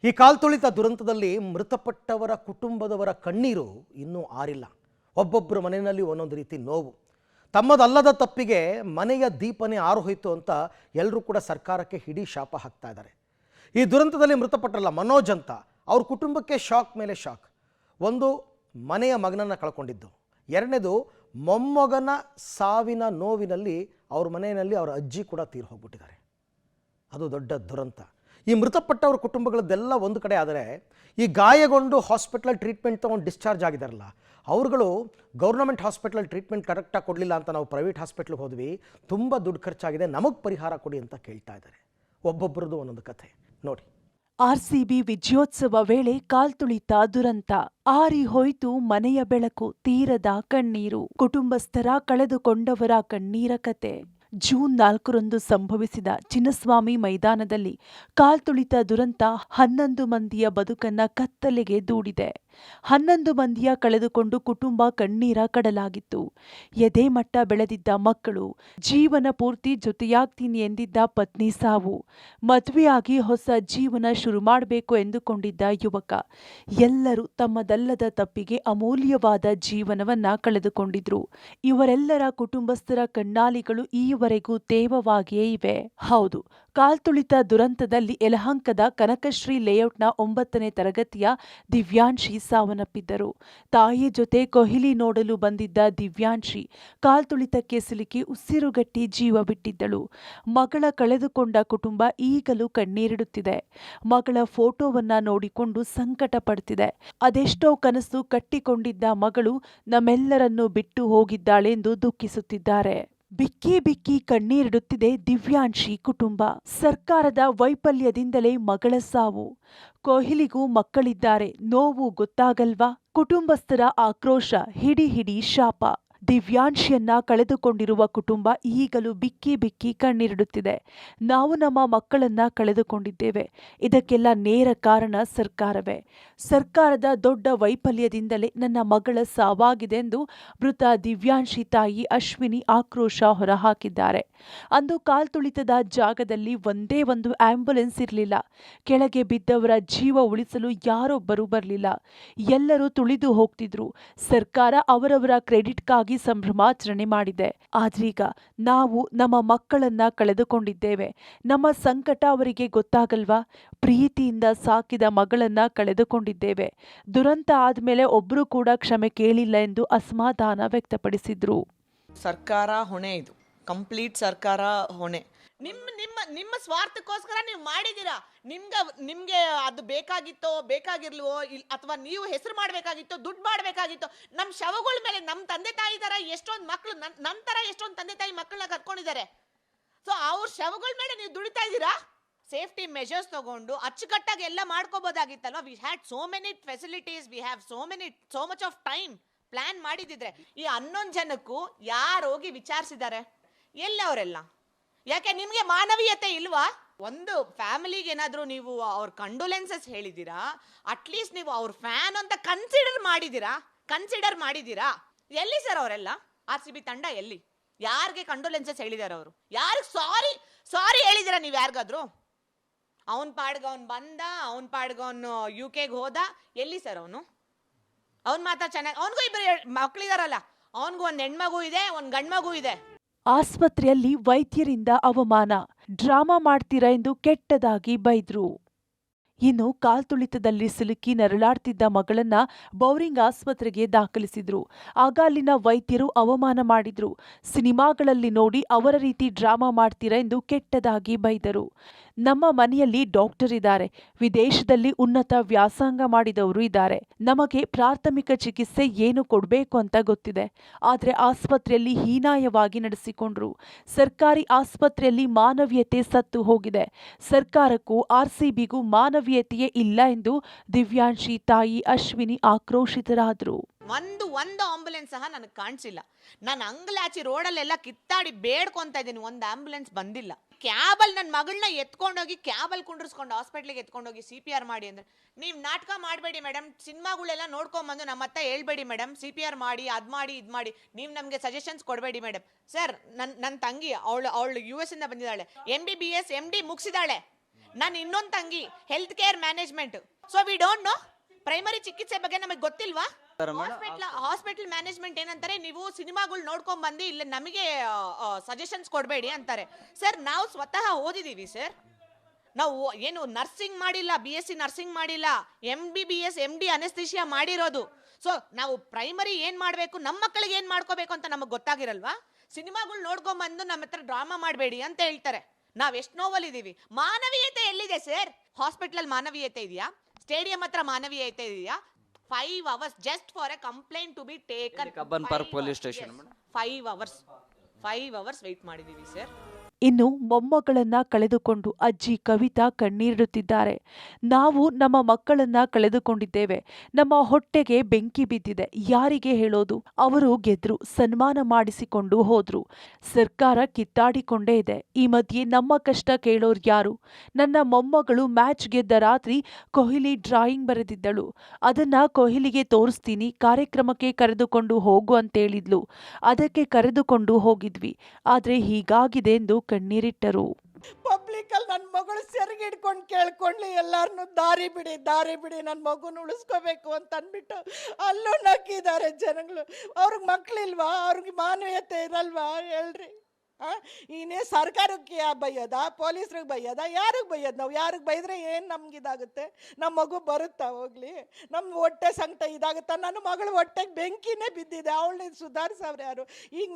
ಈ ಕಾಲ್ತುಳಿತ ದುರಂತದಲ್ಲಿ ಮೃತಪಟ್ಟವರ ಕುಟುಂಬದವರ ಕಣ್ಣೀರು ಇನ್ನೂ ಆರಿಲ್ಲ. ಒಬ್ಬೊಬ್ಬರ ಮನೆಯಲ್ಲಿ ಒಂದೊಂದು ರೀತಿ ನೋವು. ತಮ್ಮದಲ್ಲದ ತಪ್ಪಿಗೆ ಮನೆಯ ದೀಪನೇ ಆರೋಹಿತು ಅಂತ ಎಲ್ಲರೂ ಕೂಡ ಸರ್ಕಾರಕ್ಕೆ ಹಿಡಿ ಶಾಪ ಹಾಕ್ತಾ ಇದ್ದಾರೆ. ಈ ದುರಂತದಲ್ಲಿ ಮೃತಪಟ್ಟರಲ್ಲ ಮನೋಜ್ ಅಂತ, ಅವ್ರ ಕುಟುಂಬಕ್ಕೆ ಶಾಕ್ ಮೇಲೆ ಶಾಕ್. ಒಂದು, ಮನೆಯ ಮಗನನ್ನು ಕಳ್ಕೊಂಡಿದ್ದು. ಎರಡನೇದು, ಮೊಮ್ಮಗನ ಸಾವಿನ ನೋವಿನಲ್ಲಿ ಅವ್ರ ಮನೆಯಲ್ಲಿ ಅವರ ಅಜ್ಜಿ ಕೂಡ ತೀರು ಹೋಗ್ಬಿಟ್ಟಿದ್ದಾರೆ. ಅದು ದೊಡ್ಡ ದುರಂತ. ಈ ಮೃತಪಟ್ಟವ್ರ ಕುಟುಂಬಗಳದ್ದೆಲ್ಲ ಒಂದು ಕಡೆ ಆದರೆ, ಈ ಗಾಯಗೊಂಡು ಹಾಸ್ಪಿಟಲ್ ಟ್ರೀಟ್ಮೆಂಟ್ ತೊಗೊಂಡು ಡಿಸ್ಚಾರ್ಜ್ ಆಗಿದ್ದಾರಲ್ಲ ಅವ್ರುಗಳು ಗೌರ್ನಮೆಂಟ್ ಹಾಸ್ಪಿಟಲ್ ಟ್ರೀಟ್ಮೆಂಟ್ ಕರೆಕ್ಟಾಗಿ ಕೊಡಲಿಲ್ಲ ಅಂತ ನಾವು ಪ್ರೈವೇಟ್ ಹಾಸ್ಪಿಟ್ಲಿಗೆ ಹೋದ್ವಿ, ತುಂಬ ದುಡ್ಡು ಖರ್ಚಾಗಿದೆ, ನಮಗೆ ಪರಿಹಾರ ಕೊಡಿ ಅಂತ ಕೇಳ್ತಾ ಇದ್ದಾರೆ. ಒಬ್ಬೊಬ್ಬರದು ಒಂದೊಂದು ಕಥೆ ನೋಡಿ. ಆರ್ಸಿಬಿ ವಿಜಯೋತ್ಸವ ವೇಳೆ ಕಾಲ್ತುಳಿತ ದುರಂತ. ಆರಿ ಹೋಯ್ತು ಮನೆಯ ಬೆಳಕು, ತೀರದ ಕಣ್ಣೀರು. ಕುಟುಂಬಸ್ಥರ ಕಳೆದುಕೊಂಡವರ ಕಣ್ಣೀರ ಕತೆ. ಜೂನ್ 4ರಂದು ಸಂಭವಿಸಿದ ಚಿನ್ನಸ್ವಾಮಿ ಮೈದಾನದಲ್ಲಿ ಕಾಲ್ತುಳಿತ ದುರಂತ 11 ಮಂದಿಯ ಬದುಕನ್ನ ಕತ್ತಲೆಗೆ ದೂಡಿದೆ. 11 ಮಂದಿಯ ಕಳೆದುಕೊಂಡು ಕುಟುಂಬ ಕಣ್ಣೀರ ಕಡಲಾಗಿತ್ತು. ಎದೆ ಮಟ್ಟ ಬೆಳೆದಿದ್ದ ಮಕ್ಕಳು, ಜೀವನ ಪೂರ್ತಿ ಜೊತೆಯಾಗ್ತೀನಿ ಎಂದಿದ್ದ ಪತ್ನಿ ಸಾವು, ಮದುವೆಯಾಗಿ ಹೊಸ ಜೀವನ ಶುರು ಮಾಡಬೇಕು ಎಂದುಕೊಂಡಿದ್ದ ಯುವಕ, ಎಲ್ಲರೂ ತಮ್ಮದಲ್ಲದ ತಪ್ಪಿಗೆ ಅಮೂಲ್ಯವಾದ ಜೀವನವನ್ನ ಕಳೆದುಕೊಂಡಿದ್ರು. ಇವರೆಲ್ಲರ ಕುಟುಂಬಸ್ಥರ ಕಣ್ಣಾಲಿಗಳು ಈವರೆಗೂ ತೇವವಾಗಿಯೇ ಇವೆ. ಹೌದು, ಕಾಲ್ತುಳಿತ ದುರಂತದಲ್ಲಿ ಯಲಹಂಕದ ಕನಕಶ್ರೀ ಲೇಔಟ್ನ 9ನೇ ತರಗತಿಯ ದಿವ್ಯಾಂಶಿ ಸಾವನ್ನಪ್ಪಿದ್ದರು. ತಾಯಿ ಜೊತೆ ಕೊಹ್ಲಿ ನೋಡಲು ಬಂದಿದ್ದ ದಿವ್ಯಾಂಶಿ ಕಾಲ್ತುಳಿತಕ್ಕೆ ಸಿಲುಕಿ ಉಸಿರುಗಟ್ಟಿ ಜೀವ ಬಿಟ್ಟಿದ್ದಳು. ಮಗಳ ಕಳೆದುಕೊಂಡ ಕುಟುಂಬ ಈಗಲೂ ಕಣ್ಣೀರಿಡುತ್ತಿದೆ. ಮಗಳ ಫೋಟೋವನ್ನ ನೋಡಿಕೊಂಡು ಸಂಕಟ ಪಡ್ತಿದೆ. ಅದೆಷ್ಟೋ ಕನಸು ಕಟ್ಟಿಕೊಂಡಿದ್ದ ಮಗಳು ನಮ್ಮೆಲ್ಲರನ್ನೂ ಬಿಟ್ಟು ಹೋಗಿದ್ದಾಳೆಂದು ದುಃಖಿಸುತ್ತಿದ್ದಾರೆ. ಬಿಕ್ಕಿ ಬಿಕ್ಕಿ ಕಣ್ಣೀರಿಡುತ್ತಿದೆ ದಿವ್ಯಾಂಶಿ ಕುಟುಂಬ. ಸರ್ಕಾರದ ವೈಫಲ್ಯದಿಂದಲೇ ಮಗಳ ಸಾವು. ಕೊಹ್ಲಿಗೂ ಮಕ್ಕಳಿದ್ದಾರೆ, ನೋವು ಗೊತ್ತಾಗಲ್ವಾ? ಕುಟುಂಬಸ್ಥರ ಆಕ್ರೋಶ, ಹಿಡಿ ಹಿಡಿ ಶಾಪ. ದಿವ್ಯಾಂಶಿಯನ್ನ ಕಳೆದುಕೊಂಡಿರುವ ಕುಟುಂಬ ಈಗಲೂ ಬಿಕ್ಕಿ ಬಿಕ್ಕಿ ಕಣ್ಣೀರಿಡುತ್ತಿದೆ. ನಾವು ನಮ್ಮ ಮಕ್ಕಳನ್ನ ಕಳೆದುಕೊಂಡಿದ್ದೇವೆ. ಇದಕ್ಕೆಲ್ಲ ನೇರ ಕಾರಣ ಸರ್ಕಾರವೇ. ಸರ್ಕಾರದ ದೊಡ್ಡ ವೈಫಲ್ಯದಿಂದಲೇ ನನ್ನ ಮಗಳ ಸಾವಾಗಿದೆ ಎಂದು ಮೃತ ದಿವ್ಯಾಂಶಿ ತಾಯಿ ಅಶ್ವಿನಿ ಆಕ್ರೋಶ ಹೊರಹಾಕಿದ್ದಾರೆ. ಅಂದು ಕಾಲ್ತುಳಿತದ ಜಾಗದಲ್ಲಿ ಒಂದೇ ಒಂದು ಆಂಬ್ಯುಲೆನ್ಸ್ ಇರಲಿಲ್ಲ. ಕೆಳಗೆ ಬಿದ್ದವರ ಜೀವ ಉಳಿಸಲು ಯಾರೊಬ್ಬರೂ ಬರಲಿಲ್ಲ. ಎಲ್ಲರೂ ತುಳಿದು ಹೋಗ್ತಿದ್ರು. ಸರ್ಕಾರ ಅವರವರ ಕ್ರೆಡಿಟ್ಗಾಗಿ ಸಂಭ್ರಮಾಚರಣೆ ಮಾಡಿದೆ. ಆದ್ರೀಗ ನಾವು ನಮ್ಮ ಮಕ್ಕಳನ್ನ ಕಳೆದುಕೊಂಡಿದ್ದೇವೆ. ನಮ್ಮ ಸಂಕಟ ಅವರಿಗೆ ಗೊತ್ತಾಗಲ್ವಾ? ಪ್ರೀತಿಯಿಂದ ಸಾಕಿದ ಮಗಳನ್ನ ಕಳೆದುಕೊಂಡಿದ್ದೇವೆ. ದುರಂತ ಆದ್ಮೇಲೆ ಒಬ್ರು ಕೂಡ ಕ್ಷಮೆ ಕೇಳಿಲ್ಲ ಎಂದು ಅಸಮಾಧಾನ ವ್ಯಕ್ತಪಡಿಸಿದ್ರು. ಸರ್ಕಾರ ಹೊಣೆ, ಇದು ಕಂಪ್ಲೀಟ್ ಸರ್ಕಾರ ಹೊಣೆ. ನಿಮ್ಮ ಸ್ವಾರ್ಥಕ್ಕೋಸ್ಕರ ನೀವು ಮಾಡಿದ್ದೀರಾ. ನಿಮ್ಗೆ ಅದು ಬೇಕಾಗಿತ್ತೋ ಬೇಕಾಗಿರ್ಲಿವೋ, ಅಥವಾ ನೀವು ಹೆಸರು ಮಾಡಬೇಕಾಗಿತ್ತೋ, ದುಡ್ಡು ಮಾಡಬೇಕಾಗಿತ್ತೋ. ನಮ್ಮ ಶವಗಳ ಮೇಲೆ ನಮ್ಮ ತಂದೆ ತಾಯಿ ತರ ಎಷ್ಟೊಂದು ಮಕ್ಕಳು, ನಂತರ ಎಷ್ಟೊಂದು ತಂದೆ ತಾಯಿ ಮಕ್ಕಳನ್ನ ಕರ್ಕೊಂಡಿದ್ದಾರೆ. ಸೊ ಅವ್ರ ಶವಗಳ ಮೇಲೆ ನೀವು ದುಡಿತಾ ಇದ್ದೀರಾ. ಸೇಫ್ಟಿ ಮೆಷರ್ಸ್ ತಗೊಂಡು ಅಚ್ಚುಕಟ್ಟಾಗಿ ಎಲ್ಲ ಮಾಡ್ಕೋಬಹುದಾಗಿತ್ತಲ್ವಾ. We had so many facilities, we have so much of time. Plan ಮಾಡಿದಿದ್ರೆ ಈ 11 ಜನಕ್ಕೂ ಯಾರು ಹೋಗಿ ವಿಚಾರಿಸಿದ್ದಾರೆ? ಎಲ್ಲ ಅವರೆಲ್ಲ ಯಾಕೆ? ನಿಮ್ಗೆ ಮಾನವೀಯತೆ ಇಲ್ವಾ? ಒಂದು ಫ್ಯಾಮಿಲಿಗೆ ಏನಾದ್ರೂ ನೀವು ಅವ್ರ ಕಂಡೋಲೆನ್ಸಸ್ ಹೇಳಿದ್ದೀರಾ, ಅಟ್ಲೀಸ್ಟ್ ನೀವು ಅವ್ರ ಫ್ಯಾನ್ ಅಂತ ಕನ್ಸಿಡರ್ ಮಾಡಿದ್ದೀರಾ? ಎಲ್ಲಿ ಸರ್ ಅವರೆಲ್ಲ? RCB ತಂಡ ಎಲ್ಲಿ? ಯಾರಿಗೆ ಕಂಡೋಲೆನ್ಸಸ್ ಹೇಳಿದಾರೆ ಅವರು? ಯಾರಿಗೆ ಸಾರಿ ಹೇಳಿದಿರಾ ನೀವು ಯಾರಿಗಾದ್ರು? ಅವನ್ ಪಾಡ್ಗ ಅವ್ನು ಬಂದ, ಅವನ್ ಪಾಡ್ಗ ಅವನು UK ಹೋದ, ಎಲ್ಲಿ ಸರ್ ಅವನು? ಅವ್ನು ಮಾತ್ರ ಚೆನ್ನಾಗಿ, ಅವನಿಗೂ 2 ಮಕ್ಕಳಿದಾರಲ್ಲ, ಅವನಿಗೂ ಒಂದು ಹೆಣ್ಮಗು ಇದೆ, ಒಂದು ಗಂಡ್ಮಗು ಇದೆ. ಆಸ್ಪತ್ರೆಯಲ್ಲಿ ವೈದ್ಯರಿಂದ ಅವಮಾನ, ಡ್ರಾಮಾ ಮಾಡ್ತೀರಾ ಎಂದು ಕೆಟ್ಟದಾಗಿ ಬೈದ್ರು. ಇನ್ನು ಕಾಲ್ತುಳಿತದಲ್ಲಿ ಸಿಲುಕಿ ನರಳಾಡ್ತಿದ್ದ ಮಗಳನ್ನ ಬೌರಿಂಗ್ ಆಸ್ಪತ್ರೆಗೆ ದಾಖಲಿಸಿದ್ರು. ಆಗ ಅಲ್ಲಿನ ವೈದ್ಯರು ಅವಮಾನ ಮಾಡಿದ್ರು. ಸಿನಿಮಾಗಳಲ್ಲಿ ನೋಡಿ ಅವರ ರೀತಿ ಡ್ರಾಮಾ ಮಾಡ್ತೀರಾ ಎಂದು ಕೆಟ್ಟದಾಗಿ ಬೈದರು. ನಮ್ಮ ಮನೆಯಲ್ಲಿ ಡಾಕ್ಟರ್ ಇದ್ದಾರೆ, ವಿದೇಶದಲ್ಲಿ ಉನ್ನತ ವ್ಯಾಸಂಗ ಮಾಡಿದವರು ಇದ್ದಾರೆ. ನಮಗೆ ಪ್ರಾಥಮಿಕ ಚಿಕಿತ್ಸೆ ಏನು ಕೊಡಬೇಕು ಅಂತ ಗೊತ್ತಿದೆ. ಆದರೆ ಆಸ್ಪತ್ರೆಯಲ್ಲಿ ಹೀನಾಯವಾಗಿ ನಡೆಸಿಕೊಂಡ್ರು. ಸರ್ಕಾರಿ ಆಸ್ಪತ್ರೆಯಲ್ಲಿ ಮಾನವೀಯತೆ ಸತ್ತು ಹೋಗಿದೆ. ಸರ್ಕಾರಕ್ಕೂ RCBಗೂ ಮಾನವೀಯತೆಯೇ ಇಲ್ಲ ಎಂದು ದಿವ್ಯಾಂಶಿ ತಾಯಿ ಅಶ್ವಿನಿ ಆಕ್ರೋಶಿತರಾದ್ರು. ಒಂದು ಆಂಬುಲೆನ್ಸ್ ಸಹ ನನಗೆ ಕಾಣಿಸಿಲ್ಲ. ನಾನು ಅಂಗಲಾಚಿ ರೋಡಲ್ಲೆಲ್ಲ ಕಿತ್ತಾಡಿ ಬೇಡ್ಕೊಂತ ಇದ್ದೀನಿ, ಒಂದು ಆಂಬುಲೆನ್ಸ್ ಬಂದಿಲ್ಲ. ಕ್ಯಾಬಲ್ ನನ್ನ ಮಗಳನ್ನ ಎತ್ಕೊಂಡೋಗಿ ಕ್ಯಾಬಲ್ ಕುಂಡ್ರಿಸ್ಕೊಂಡು ಹಾಸ್ಪಿಟ್ಲಿಗೆ ಎತ್ಕೊಂಡೋಗಿ CPR ಮಾಡಿ ಅಂದ್ರೆ, ನೀವು ನಾಟಕ ಮಾಡಬೇಡಿ ಮೇಡಮ್, ಸಿನಿಮಾಗಳೆಲ್ಲ ನೋಡ್ಕೊಂಬಂದು ನಮ್ಮ ಹತ್ರ ಹೇಳ್ಬೇಡಿ ಮೇಡಮ್, CPR ಮಾಡಿ, ಅದು ಮಾಡಿ, ಇದು ಮಾಡಿ, ನೀವು ನಮಗೆ ಸಜೆಷನ್ಸ್ ಕೊಡಬೇಡಿ ಮೇಡಮ್. ಸರ್, ನನ್ನ ತಂಗಿ ಅವಳು US ಇಂದ ಬಂದಿದ್ದಾಳೆ, MBBS MD ಮುಗಿಸಿದಾಳೆ. ನಾನು ಇನ್ನೊಂದು ತಂಗಿ health care management. So we don't know primary ಚಿಕಿತ್ಸೆ ಬಗ್ಗೆ ನಮಗೆ ಗೊತ್ತಿಲ್ವಾ? ಹಾಸ್ಪಿಟಲ್ ಮ್ಯಾನೇಜ್ಮೆಂಟ್ ಏನಂತಾರೆ, ನೀವು ಸಿನಿಮಾಗಳು ನೋಡ್ಕೊಂಡ್ ಬಂದು ಇಲ್ಲ ನಮಗೆ ಸಜೆಷನ್ಸ್ ಕೊಡಬೇಡಿ ಅಂತಾರೆ. ಸರ್ ನಾವು ಸ್ವತಃ ಓದಿದೀವಿ ಸರ್. ನಾವು ಏನು ನರ್ಸಿಂಗ್ ಮಾಡಿಲ್ಲ, BSc ನರ್ಸಿಂಗ್ ಮಾಡಿಲ್ಲ, MBBS MD ಅನೆಸ್ಥಿಷಿಯಾ ಮಾಡಿರೋದು. ಸೊ ನಾವು ಪ್ರೈಮರಿ ಏನ್ ಮಾಡಬೇಕು, ನಮ್ಮ ಮಕ್ಕಳಿಗೆ ಏನ್ ಮಾಡ್ಕೋಬೇಕು ಅಂತ ನಮಗೆ ಗೊತ್ತಾಗಿರಲ್ವಾ? ಸಿನಿಮಾಗಳು ನೋಡ್ಕೊಂಡ್ ಬಂದು ನಮ್ಮ ಹತ್ರ ಡ್ರಾಮಾ ಮಾಡಬೇಡಿ ಅಂತ ಹೇಳ್ತಾರೆ. ನಾವ್ ಎಷ್ಟು ನೋವಲ್ಲಿದ್ದೀವಿ. ಮಾನವೀಯತೆ ಎಲ್ಲಿದೆ ಸರ್? ಹಾಸ್ಪಿಟಲ್ ಮಾನವೀಯತೆ ಇದೆಯಾ? ಸ್ಟೇಡಿಯಂ ಹತ್ರ ಮಾನವೀಯತೆ ಇದೆಯಾ? 5 hours just for a complaint to be taken. Cubbon Park police station 5 hours wait ಮಾಡಿದೀವಿ ಸರ್. ಇನ್ನು ಮೊಮ್ಮಗಳನ್ನ ಕಳೆದುಕೊಂಡು ಅಜ್ಜಿ ಕವಿತಾ ಕಣ್ಣೀರಿಡುತ್ತಿದ್ದಾರೆ. ನಾವು ನಮ್ಮ ಮಕ್ಕಳನ್ನ ಕಳೆದುಕೊಂಡಿದ್ದೇವೆ. ನಮ್ಮ ಹೊಟ್ಟೆಗೆ ಬೆಂಕಿ ಬಿದ್ದಿದೆ. ಯಾರಿಗೆ ಹೇಳೋದು? ಅವರು ಗೆದ್ರು, ಸನ್ಮಾನ ಮಾಡಿಸಿಕೊಂಡು ಹೋದ್ರು. ಸರ್ಕಾರ ಕಿತ್ತಾಡಿಕೊಂಡೇ ಇದೆ. ಈ ಮಧ್ಯೆ ನಮ್ಮ ಕಷ್ಟ ಕೇಳೋರು ಯಾರು? ನನ್ನ ಮೊಮ್ಮಗಳು ಮ್ಯಾಚ್ ಗೆದ್ದ ರಾತ್ರಿ ಕೊಹ್ಲಿ ಡ್ರಾಯಿಂಗ್ ಬರೆದಿದ್ದಳು. ಅದನ್ನ ಕೊಹ್ಲಿಗೆ ತೋರಿಸ್ತೀನಿ, ಕಾರ್ಯಕ್ರಮಕ್ಕೆ ಕರೆದುಕೊಂಡು ಹೋಗು ಅಂತೇಳಿದ್ಲು. ಅದಕ್ಕೆ ಕರೆದುಕೊಂಡು ಹೋಗಿದ್ವಿ. ಆದ್ರೆ ಹೀಗಾಗಿದೆ ಎಂದು ಕಣ್ಣೀರಿಟ್ಟರು. ಪಬ್ಲಿಕ್ ಅಲ್ಲಿ ನನ್ನ ಮಗಳು ಸೆರಗಿ ಹಿಡ್ಕೊಂಡು ಕೇಳ್ಕೊಂಡ್ಲಿ, ಎಲ್ಲಾರನ್ನು ದಾರಿ ಬಿಡಿ ನನ್ನ ಮಗುನ ಉಳಿಸ್ಕೋಬೇಕು ಅಂತ ಅಂದ್ಬಿಟ್ಟು ಅಲ್ಲೂ ನಕ್ಕಿದ್ದಾರೆ ಜನಗಳು. ಅವ್ರಿಗೆ ಮಕ್ಳಿಲ್ವಾ? ಅವ್ರಿಗೆ ಮಾನವೀಯತೆ ಇರಲ್ವಾ? ಹೇಳ್ರಿ. ಇನ್ನೇ ಸರ್ಕಾರಕ್ಕೆ ಬೈಯೋದ, ಪೊಲೀಸ್ರಿಗೆ ಬೈಯೋದ, ಯಾರಿಗೆ ಬೈಯೋದು? ನಾವು ಯಾರಿಗೆ ಬೈದ್ರೆ ಏನು ನಮ್ಗಿದಾಗುತ್ತೆ? ನಮ್ಮ ಮಗು ಬರುತ್ತಾ? ಹೋಗ್ಲಿ, ನಮ್ಮ ಹೊಟ್ಟೆ ಸಂಕಟ ಇದಾಗುತ್ತಾ? ನನ್ನ ಮಗಳು ಹೊಟ್ಟೆಗೆ ಬೆಂಕಿನೇ ಬಿದ್ದಿದೆ, ಅವಳನ್ನ ಸುಧಾರಿಸವ್ರು ಯಾರು? ಈಗ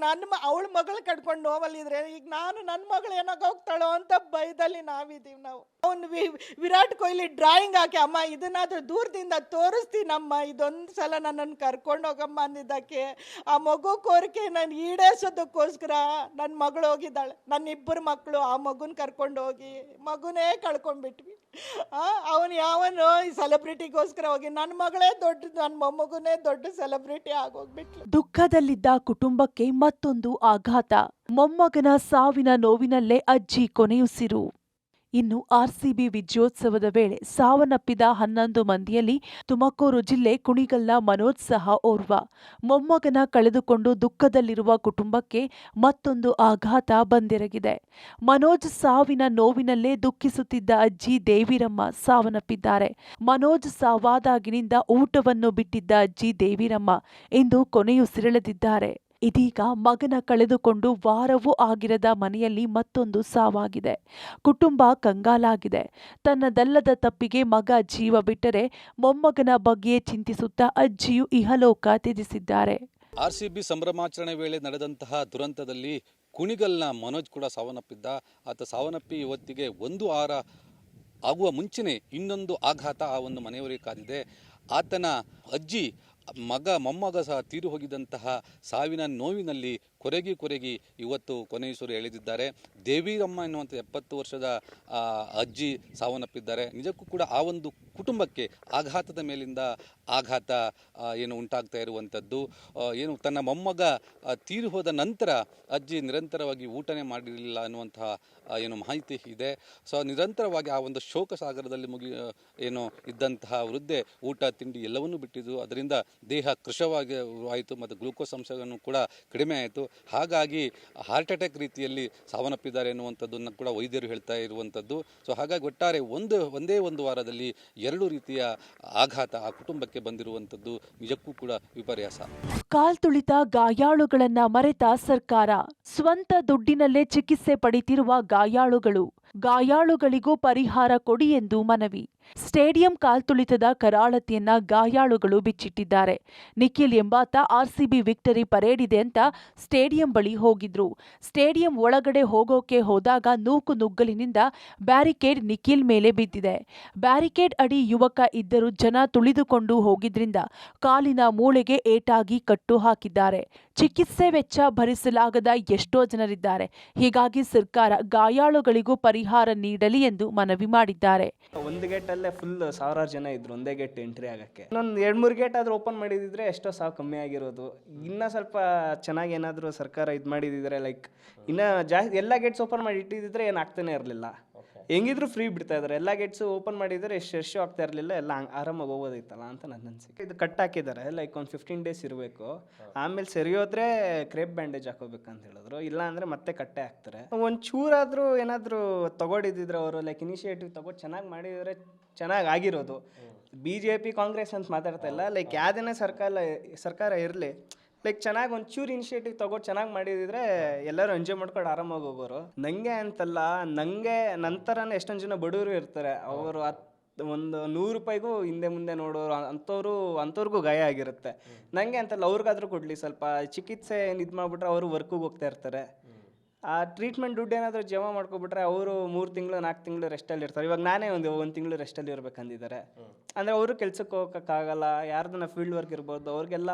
ಅವಳ ಮಗಳು ಕಟ್ಕೊಂಡು ನೋವಲ್ಲಿದ್ರೆ ಈಗ ನನ್ನ ಮಗಳು ಏನಾಗ ಹೋಗ್ತಾಳೋ ಅಂತ ಭಯದಲ್ಲಿ ನಾವಿದ್ದೀವಿ ನಾವು. ಅವ್ನು ವಿರಾಟ್ ಕೊಹ್ಲಿ ಡ್ರಾಯಿಂಗ್ ಹಾಕಿ, ಅಮ್ಮ ಇದನ್ನಾದ್ರೂ ದೂರದಿಂದ ತೋರಿಸ್ತೀನಮ್ಮ, ಇದೊಂದು ಸಲ ನನ್ನನ್ನು ಕರ್ಕೊಂಡು ಹೋಗಮ್ಮ ಅಂದಿದ್ದಕ್ಕೆ ಆ ಮಗು ಕೋರಿಕೆ ನಾನು ಈಡೇರಿಸೋದಕ್ಕೋಸ್ಕರ ನನ್ನ ಮಗಳು ಹೋಗಿದ್ದಾಳೆ. ನನ್ನ 2 ಮಕ್ಕಳು ಆ ಮಗುನ ಕರ್ಕೊಂಡು ಹೋಗಿ ಮಗುನೇ ಕಳ್ಕೊಂಡ್ಬಿಟ್ವಿ. ಅವನು ಯಾವನು ಈ ಸೆಲೆಬ್ರಿಟಿಗೋಸ್ಕರ ಹೋಗಿ ನನ್ನ ಮಗಳೇ ದೊಡ್ಡ, ನನ್ನ ಮೊಮ್ಮಗುನೇ ದೊಡ್ಡ ಸೆಲೆಬ್ರಿಟಿ ಆಗೋಗ್ಬಿಟ್ಲು. ದುಃಖದಲ್ಲಿದ್ದ ಕುಟುಂಬಕ್ಕೆ ಮತ್ತೊಂದು ಆಘಾತ. ಮೊಮ್ಮಗನ ಸಾವಿನ ನೋವಿನಲ್ಲೇ ಅಜ್ಜಿ ಕೊನೆಯುಸಿರು. ಇನ್ನು RCB ವಿಜಯೋತ್ಸವದ ವೇಳೆ ಸಾವನ್ನಪ್ಪಿದ 11 ಮಂದಿಯಲ್ಲಿ ತುಮಕೂರು ಜಿಲ್ಲೆ ಕುಣಿಗಲ್ನ ಮನೋಜ್ ಸಹ ಓರ್ವ. ಮೊಮ್ಮಗನ ಕಳೆದುಕೊಂಡು ದುಃಖದಲ್ಲಿರುವ ಕುಟುಂಬಕ್ಕೆ ಮತ್ತೊಂದು ಆಘಾತ ಬಂದೆರಗಿದೆ. ಮನೋಜ್ ಸಾವಿನ ನೋವಿನಲ್ಲೇ ದುಃಖಿಸುತ್ತಿದ್ದ ಅಜ್ಜಿ ದೇವಿರಮ್ಮ ಸಾವನ್ನಪ್ಪಿದ್ದಾರೆ. ಮನೋಜ್ ಸಾವಾದಾಗಿನಿಂದ ಊಟವನ್ನು ಬಿಟ್ಟಿದ್ದ ಅಜ್ಜಿ ದೇವಿರಮ್ಮ ಇಂದು ಕೊನೆಯುಸಿರೆಳೆದಿದ್ದಾರೆ. ಇದೀಗ ಮಗನ ಕಳೆದುಕೊಂಡು ವಾರವೂ ಆಗಿರದ ಮನೆಯಲ್ಲಿ ಮತ್ತೊಂದು ಸಾವಾಗಿದೆ. ಕುಟುಂಬ ಕಂಗಾಲಾಗಿದೆ. ತನ್ನದಲ್ಲದ ತಪ್ಪಿಗೆ ಮಗ ಜೀವ ಬಿಟ್ಟರೆ ಮೊಮ್ಮಗನ ಬಗ್ಗೆ ಚಿಂತಿಸುತ್ತಾ ಅಜ್ಜಿಯು ಇಹಲೋಕ ತ್ಯಜಿಸಿದ್ದಾರೆ. RCB ಸಂಭ್ರಮಾಚರಣೆ ವೇಳೆ ನಡೆದಂತಹ ದುರಂತದಲ್ಲಿ ಕುಣಿಗಲ್ನ ಮನೋಜ್ ಕೂಡ ಸಾವನ್ನಪ್ಪಿದ್ದ. ಆತ ಸಾವನ್ನಪ್ಪಿ ಇವತ್ತಿಗೆ 1 ವಾರ ಆಗುವ ಮುಂಚೆನೇ ಇನ್ನೊಂದು ಆಘಾತ ಆ ಒಂದು ಮನೆಯವರಿಗೆ ಕಾದಿದೆ. ಆತನ ಅಜ್ಜಿ ಮೊಮ್ಮಗ ಸಹ ತೀರು ಹೋಗಿದ್ದಂತಹ ಸಾವಿನ ನೋವಿನಲ್ಲಿ ಕೊರಗಿ ಇವತ್ತು ಕೊನೆಯುಸಿರು ಎಳೆದಿದ್ದಾರೆ. ದೇವಿರಮ್ಮ ಎನ್ನುವಂಥ 70 ವರ್ಷದ ಅಜ್ಜಿ ಸಾವನ್ನಪ್ಪಿದ್ದಾರೆ. ನಿಜಕ್ಕೂ ಕೂಡ ಆ ಒಂದು ಕುಟುಂಬಕ್ಕೆ ಆಘಾತದ ಮೇಲಿಂದ ಆಘಾತ ಏನು ಉಂಟಾಗ್ತಾ ಇರುವಂಥದ್ದು. ಏನು ತನ್ನ ಮೊಮ್ಮಗ ತೀರು ಹೋದ ನಂತರ ಅಜ್ಜಿ ನಿರಂತರವಾಗಿ ಊಟನೇ ಮಾಡಿರಲಿಲ್ಲ ಅನ್ನುವಂತಹ ಏನು ಮಾಹಿತಿ ಇದೆ. ಸೊ ನಿರಂತರವಾಗಿ ಆ ಒಂದು ಶೋಕ ಸಾಗರದಲ್ಲಿ ಏನು ಇದ್ದಂತಹ ವೃದ್ಧೆ ಊಟ ತಿಂಡಿ ಎಲ್ಲವನ್ನೂ ಬಿಟ್ಟಿದ್ದು. ಅದರಿಂದ ದೇಹ ಕೃಶವಾಗಿ ಆಯಿತು ಮತ್ತು ಗ್ಲೂಕೋಸ್ ಅಂಶವನ್ನು ಕೂಡ ಕಡಿಮೆ ಆಯಿತು. ಹಾಗಾಗಿ ಹಾರ್ಟ್ ಅಟ್ಯಾಕ್ ರೀತಿಯಲ್ಲಿ ಸಾವನ್ನಪ್ಪಿದ್ದಾರೆ ಎನ್ನುವಂಥದ್ದನ್ನು ಕೂಡ ವೈದ್ಯರು ಹೇಳ್ತಾ ಇರುವಂಥದ್ದು. ಸೊ ಹಾಗಾಗಿ ಒಟ್ಟಾರೆ ಒಂದೇ ಒಂದು ವಾರದಲ್ಲಿ 2 ರೀತಿಯ ಆಘಾತ ಆ ಕುಟುಂಬಕ್ಕೆ ಬಂದಿರುವಂಥದ್ದು ನಿಜಕ್ಕೂ ಕೂಡ ವಿಪರ್ಯಾಸ. ಕಾಲ್ತುಳಿತ ಗಾಯಾಳುಗಳನ್ನ ಮರೆತ ಸರ್ಕಾರ. ಸ್ವಂತ ದುಡ್ಡಿನಲ್ಲೇ ಚಿಕಿತ್ಸೆ ಪಡೆಯುತ್ತಿರುವ ಗಾಯಾಳುಗಳಿಗೂ ಪರಿಹಾರ ಕೊಡಿ ಎಂದು ಮನವಿ. ಸ್ಟೇಡಿಯಂ ಕಾಲ್ತುಳಿತದ ಕರಾಳತೆಯನ್ನ ಗಾಯಾಳುಗಳು ಬಿಚ್ಚಿಟ್ಟಿದ್ದಾರೆ. ನಿಖಿಲ್ ಎಂಬಾತ RCB ವಿಕ್ಟರಿ ಪರೇಡ್ ಇದೆ ಅಂತ ಸ್ಟೇಡಿಯಂ ಬಳಿ ಹೋಗಿದ್ರು. ಸ್ಟೇಡಿಯಂ ಒಳಗಡೆ ಹೋಗೋಕೆ ಹೋದಾಗ ನೂಕುನುಗ್ಗಲಿನಿಂದ ಬ್ಯಾರಿಕೇಡ್ ನಿಖಿಲ್ ಮೇಲೆ ಬಿದ್ದಿದೆ. ಬ್ಯಾರಿಕೇಡ್ ಅಡಿ ಯುವಕ ಇದ್ದರೂ ಜನ ತುಳಿದುಕೊಂಡು ಹೋಗಿದ್ರಿಂದ ಕಾಲಿನ ಮೂಳೆಗೆ ಏಟಾಗಿ ಕಟ್ಟು ಹಾಕಿದ್ದಾರೆ. ಚಿಕಿತ್ಸೆ ವೆಚ್ಚ ಭರಿಸಲಾಗದ ಎಷ್ಟೋ ಜನರಿದ್ದಾರೆ. ಹೀಗಾಗಿ ಸರ್ಕಾರ ಗಾಯಾಳುಗಳಿಗೂ ಪರಿಹಾರ ನೀಡಲಿ ಎಂದು ಮನವಿ ಮಾಡಿದ್ದಾರೆ. ಒಂದು ಗೇಟಲ್ಲೇ ಫುಲ್ 1000 ಜನ ಇದ್ರು ಒಂದೇ ಗೇಟ್ ಎಂಟ್ರಿ ಆಗಕ್ಕೆ. ಇನ್ನೊಂದು 2-3 ಗೇಟ್ ಆದ್ರೂ ಓಪನ್ ಮಾಡಿದಿದ್ರೆ ಎಷ್ಟೋ ಸಾವು ಕಮ್ಮಿ ಆಗಿರೋದು. ಇನ್ನ ಸ್ವಲ್ಪ ಚೆನ್ನಾಗಿ ಏನಾದರೂ ಸರ್ಕಾರ ಇದು ಮಾಡಿದಿದ್ರೆ, ಲೈಕ್ ಇನ್ನ ಜಾಸ್ತಿ ಎಲ್ಲ ಗೇಟ್ಸ್ ಓಪನ್ ಮಾಡಿ ಇಟ್ಟಿದ್ರೆ ಏನಾಗ್ತಾನೆ ಇರಲಿಲ್ಲ. ಹೆಂಗಿದ್ರು ಫ್ರೀ ಬಿಡ್ತಾ ಇದ್ದಾರೆ, ಎಲ್ಲ ಗೇಟ್ಸು ಓಪನ್ ಮಾಡಿದರೆ ಎಷ್ಟು ರಶ್ ಆಗ್ತಾ ಇರಲಿಲ್ಲ, ಎಲ್ಲ ಆರಾಮಾಗಿ ಹೋಗೋದಿತ್ತಲ್ಲ ಅಂತ ನನ್ನ ಅನಿಸಿಕೆ. ಇದು ಕಟ್ ಹಾಕಿದ್ದಾರೆ, ಲೈಕ್ ಒಂದು 15 ಡೇಸ್ ಇರಬೇಕು, ಆಮೇಲೆ ಸರಿ ಹೋದ್ರೆ ಕ್ರೇಪ್ ಬ್ಯಾಂಡೇಜ್ ಹಾಕೋಬೇಕಂತ ಹೇಳಿದ್ರು, ಇಲ್ಲ ಅಂದರೆ ಮತ್ತೆ ಕಟ್ಟೆ ಹಾಕ್ತಾರೆ. ಒಂಚೂರಾದರೂ ಏನಾದರೂ ತಗೊಂಡಿದ್ದಿದ್ರೆ ಅವರು ಲೈಕ್ ಇನಿಷಿಯೇಟಿವ್ ತಗೊಂಡು ಚೆನ್ನಾಗಿ ಮಾಡಿದರೆ ಚೆನ್ನಾಗಿ ಆಗಿರೋದು. BJP ಕಾಂಗ್ರೆಸ್ ಅಂತ ಮಾತಾಡ್ತಾ ಇಲ್ಲ, ಲೈಕ್ ಯಾವುದೇ ಸರ್ಕಾರ ಇರಲಿ, ಲೈಕ್ ಚೆನ್ನಾಗಿ ಒಂಚೂರು ಇನಿಷಿಯೇಟಿವ್ ತಗೊಂಡು ಚೆನ್ನಾಗಿ ಮಾಡಿದಿದ್ರೆ ಎಲ್ಲರೂ ಎಂಜಾಯ್ ಮಾಡ್ಕೊಂಡು ಆರಾಮಾಗಿ ಹೋಗೋರು. ನನಗೆ ಅಂತಲ್ಲ, ನನಗೆ ನಂತರನೇ ಎಷ್ಟೊಂದು ಜನ ಬಡವರು ಇರ್ತಾರೆ, ಅವರು ಒಂದು 100 ರೂಪಾಯಿಗೂ ಹಿಂದೆ ಮುಂದೆ ನೋಡೋರು, ಅಂಥವ್ರಿಗೂ ಗಾಯ ಆಗಿರುತ್ತೆ. ನನಗೆ ಅಂತಲ್ಲ, ಅವ್ರಿಗಾದ್ರೂ ಕೊಡಲಿ, ಸ್ವಲ್ಪ ಚಿಕಿತ್ಸೆ ಇದು ಮಾಡಿಬಿಟ್ರೆ ಅವರು ವರ್ಕಿಗೆ ಹೋಗ್ತಾ ಇರ್ತಾರೆ. ಆ ಟ್ರೀಟ್ಮೆಂಟ್ ದುಡ್ಡು ಏನಾದರೂ ಜಮಾ ಮಾಡ್ಕೊಬಿಟ್ರೆ ಅವರು 3 ತಿಂಗಳು 4 ತಿಂಗಳು ರೆಸ್ಟಲ್ಲಿ ಇರ್ತಾರೆ. ಇವಾಗ ನಾನೇ ಒಂದು ತಿಂಗಳು ರೆಸ್ಟಲ್ಲಿ ಇರ್ಬೇಕಂದಿದ್ದಾರೆ ಅಂದರೆ ಅವರು ಕೆಲ್ಸಕ್ಕೆ ಹೋಗೋಕ್ಕಾಗಲ್ಲ, ಯಾರ್ದನ್ನ ಫೀಲ್ಡ್ ವರ್ಕ್ ಇರ್ಬೋದು, ಅವ್ರಿಗೆಲ್ಲ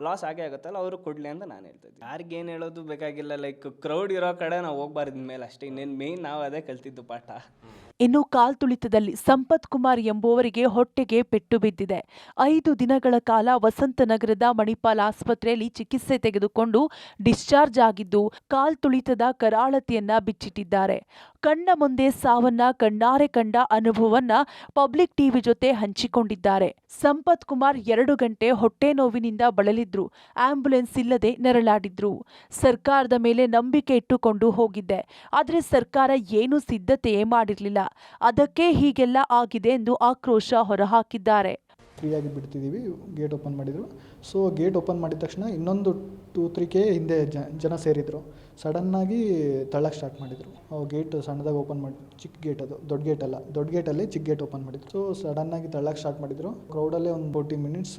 ಲಾಸ್ ಆಗೇ ಆಗುತ್ತಲ್ಲ, ಅವರು ಕೊಡಲಿ ಅಂತ ನಾನು ಹೇಳ್ತಿದ್ದೆ. ಯಾರಿಗೇನು ಹೇಳೋದು ಬೇಕಾಗಿಲ್ಲ, ಲೈಕ್ ಕ್ರೌಡ್ ಇರೋ ಕಡೆ ನಾವು ಹೋಗ್ಬಾರ್ದು ಮೇಲೆ ಅಷ್ಟೇ. ಇನ್ನೇನು ಮೇಯ್ನ್ ನಾವು ಅದೇ ಕಲ್ತಿದ್ದು ಪಾಠ. ಇನ್ನು ಕಾಲ್ತುಳಿತದಲ್ಲಿ ಸಂಪತ್ ಕುಮಾರ್ ಎಂಬುವರಿಗೆ ಹೊಟ್ಟೆಗೆ ಪೆಟ್ಟು ಬಿದ್ದಿದೆ. 5 ದಿನಗಳ ಕಾಲ ವಸಂತನಗರದ ಮಣಿಪಾಲ್ ಆಸ್ಪತ್ರೆಯಲ್ಲಿ ಚಿಕಿತ್ಸೆ ತೆಗೆದುಕೊಂಡು ಡಿಸ್ಚಾರ್ಜ್ ಆಗಿದ್ದು, ಕಾಲ್ತುಳಿತದ ಕರಾಳತೆಯನ್ನ ಬಿಚ್ಚಿಟ್ಟಿದ್ದಾರೆ. ಕಣ್ಣ ಮುಂದೆ ಸಾವನ್ನ ಕಣ್ಣಾರೆ ಕಂಡ ಅನುಭವವನ್ನ ಪಬ್ಲಿಕ್ ಟಿವಿ ಜೊತೆ ಹಂಚಿಕೊಂಡಿದ್ದಾರೆ. ಸಂಪತ್ ಕುಮಾರ್ 2 ಗಂಟೆ ಹೊಟ್ಟೆ ನೋವಿನಿಂದ ಬಳಲಿದ್ರು, ಆಂಬ್ಯುಲೆನ್ಸ್ ಇಲ್ಲದೆ ನೆರಳಾಡಿದ್ರು. ಸರ್ಕಾರದ ಮೇಲೆ ನಂಬಿಕೆ ಇಟ್ಟುಕೊಂಡು ಹೋಗಿದ್ದೆ, ಆದರೆ ಸರ್ಕಾರ ಏನೂ ಸಿದ್ಧತೆಯೇ ಮಾಡಿರಲಿಲ್ಲ, ಅದಕ್ಕೆ ಹೀಗೆಲ್ಲ ಆಗಿದೆ ಎಂದು ಆಕ್ರೋಶ ಹೊರಹಾಕಿದ್ದಾರೆ. ಫ್ರೀಯಾಗಿ ಬಿಡ್ತಿದ್ದೀವಿ, ಗೇಟ್ ಓಪನ್ ಮಾಡಿದರು. ಸೊ ಗೇಟ್ ಓಪನ್ ಮಾಡಿದ ತಕ್ಷಣ ಇನ್ನೊಂದು 2-3K ಹಿಂದೆ ಜನ ಸೇರಿದರು. ಸಡನ್ನಾಗಿ ತಳ್ಳಕ್ಕೆ ಸ್ಟಾರ್ಟ್ ಮಾಡಿದರು. ಗೇಟ್ ಸಣ್ಣದಾಗಿ ಓಪನ್ ಮಾಡಿ, ಚಿಕ್ಕ ಗೇಟ್ ಅದು, ದೊಡ್ಡ ಗೇಟ್ ಅಲ್ಲ, ದೊಡ್ಡ ಗೇಟಲ್ಲಿ ಚಿಕ್ಕ ಗೇಟ್ ಓಪನ್ ಮಾಡಿದ್ರು. ಸೊ ಸಡನ್ನಾಗಿ ತಳ್ಳಕ್ಕೆ ಸ್ಟಾರ್ಟ್ ಮಾಡಿದರು. ಕ್ರೌಡಲ್ಲೇ ಒಂದು 40 ಮಿನಿಟ್ಸ್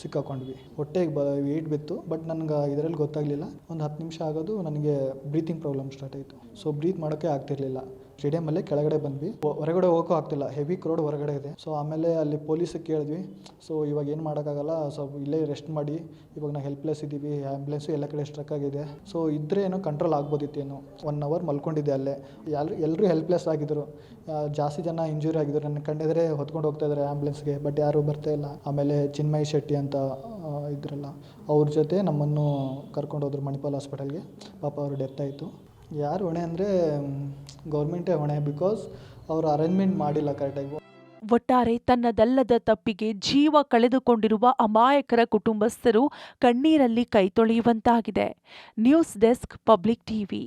ಸಿಕ್ಕಾಕೊಂಡ್ವಿ. ಹೊಟ್ಟೆಗೆ ವೇಟ್ ಬಿತ್ತು, ಬಟ್ ನನಗೆ ಇದರಲ್ಲಿ ಗೊತ್ತಾಗಲಿಲ್ಲ. ಒಂದು 10 ನಿಮಿಷ ಆಗೋದು ನನಗೆ ಬ್ರೀತಿಂಗ್ ಪ್ರಾಬ್ಲಮ್ ಸ್ಟಾರ್ಟ್ ಆಯಿತು. ಸೊ ಬ್ರೀತ್ ಮಾಡೋಕ್ಕೆ ಆಗ್ತಿರ್ಲಿಲ್ಲ. ಸ್ಟೇಡಿಯಮಲ್ಲೇ ಕೆಳಗಡೆ ಬಂದ್ವಿ, ಹೊರಗಡೆ ಹೋಗೋಕ್ಕೂ ಆಗ್ತಿಲ್ಲ, ಹೆವಿ ಕ್ರೌಡ್ ಹೊರಗಡೆ ಇದೆ. ಸೊ ಆಮೇಲೆ ಅಲ್ಲಿ ಪೊಲೀಸಿಗೆ ಕೇಳಿದ್ವಿ. ಸೊ ಇವಾಗ ಏನು ಮಾಡೋಕ್ಕಾಗಲ್ಲ, ಸ್ವಲ್ಪ ಇಲ್ಲೇ ರೆಸ್ಟ್ ಮಾಡಿ, ಇವಾಗ ನಾವು ಹೆಲ್ಪ್ಲೆಸ್ ಇದ್ದೀವಿ, ಆ್ಯಂಬುಲೆನ್ಸು ಎಲ್ಲ ಕಡೆ ಸ್ಟ್ರಕ್ ಆಗಿದೆ. ಸೊ ಇದ್ರೆ ಏನೋ ಕಂಟ್ರೋಲ್ ಆಗ್ಬೋದಿತ್ತೇನೋ. 1 ಅವರ್ ಮಲ್ಕೊಂಡಿದ್ದೆ ಅಲ್ಲೇ. ಎಲ್ಲರೂ ಹೆಲ್ಪ್ಲೆಸ್ ಆಗಿದ್ದರು. ಜಾಸ್ತಿ ಜನ ಇಂಜುರಿ ಆಗಿದ್ರು. ನನ್ನ ಕಂಡಿದ್ರೆ ಹೊತ್ಕೊಂಡು ಹೋಗ್ತಾ ಇದ್ದಾರೆ ಆ್ಯಂಬುಲೆನ್ಸ್ಗೆ, ಬಟ್ ಯಾರೂ ಬರ್ತಾ ಇಲ್ಲ. ಆಮೇಲೆ ಚಿನ್ಮಯ್ ಶೆಟ್ಟಿ ಅಂತ ಇದ್ರಲ್ಲ, ಅವ್ರ ಜೊತೆ ನಮ್ಮನ್ನು ಕರ್ಕೊಂಡೋದ್ರು ಮಣಿಪಾಲ್ ಹಾಸ್ಪಿಟಲ್ಗೆ. ಪಾಪ ಅವರು ಡೆತ್ ಆಯಿತು. ಯಾರು ಹೊಣೆ ಅಂದರೆ ಗೌರ್ಮೆಂಟೇ ಹೊಣೆ, ಬಿಕಾಸ್ ಅವರು ಅರೇಂಜ್ಮೆಂಟ್ ಮಾಡಿಲ್ಲ ಕರೆಕ್ಟಾಗಿ. ಒಟ್ಟಾರೆ ತನ್ನದಲ್ಲದ ತಪ್ಪಿಗೆ ಜೀವ ಕಳೆದುಕೊಂಡಿರುವ ಅಮಾಯಕರ ಕುಟುಂಬಸ್ಥರು ಕಣ್ಣೀರಲ್ಲಿ ಕೈತೊಳೆಯುವಂತಾಗಿದೆ. News desk, public TV.